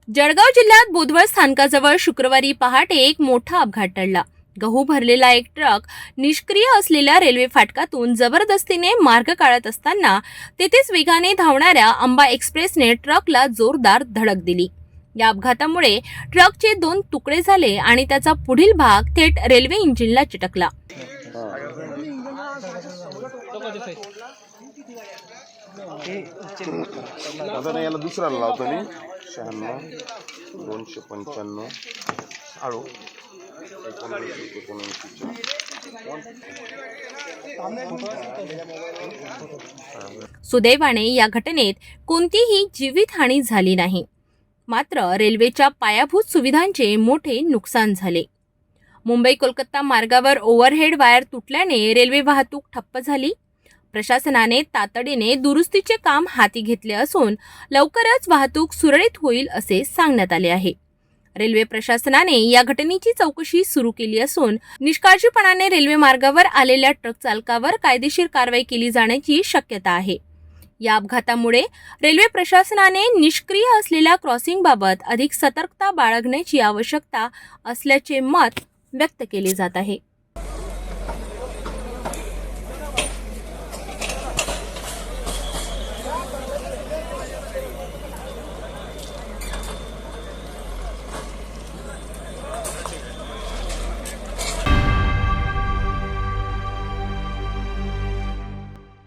जळगाव जिल्ह्यात बोदवड स्थानकाजवळ शुक्रवारी पहाटे एक मोठा अपघात टळला। गहू भरलेला एक ट्रक निष्क्रिय असलेल्या रेल्वे फाटकातून जबरदस्तीने मार्ग काढत असताना तेथेच वेगाने धावणाऱ्या अंबा एक्सप्रेसने ट्रकला जोरदार धडक दिली। या अपघातामुळे ट्रकचे 2 तुकडे झाले आणि त्याचा पुढील भाग थेट रेल्वे इंजिनला चिटकला। आता याला दुसऱ्याला लावतो मी 96 295 आळू 19 सुदैवाने या घटनेत कोणतीही जीवितहानी झाली नाही, मात्र रेल्वेच्या पायाभूत सुविधांचे मोठे नुकसान झाले। मुंबई कोलकाता मार्गावर ओव्हरहेड वायर तुटल्याने रेल्वे वाहतूक ठप्प झाली। प्रशासनाने तातडीने दुरुस्तीचे काम हाती घेतले असून लवकरच वाहतूक सुरळीत होईल असे सांगण्यात आले आहे। रेल्वे प्रशासनाने या घटनेची चौकशी सुरू केली असून निष्काळजीपणाने रेल्वे मार्गावर आलेल्या ट्रक चालकावर कायदेशीर कारवाई केली जाण्याची शक्यता आहे। या अपघातामुळे रेल्वे प्रशासनाने निष्क्रिय असलेल्या क्रॉसिंगबाबत अधिक सतर्कता बाळगण्याची आवश्यकता असल्याचे मत व्यक्त केले जात आहे।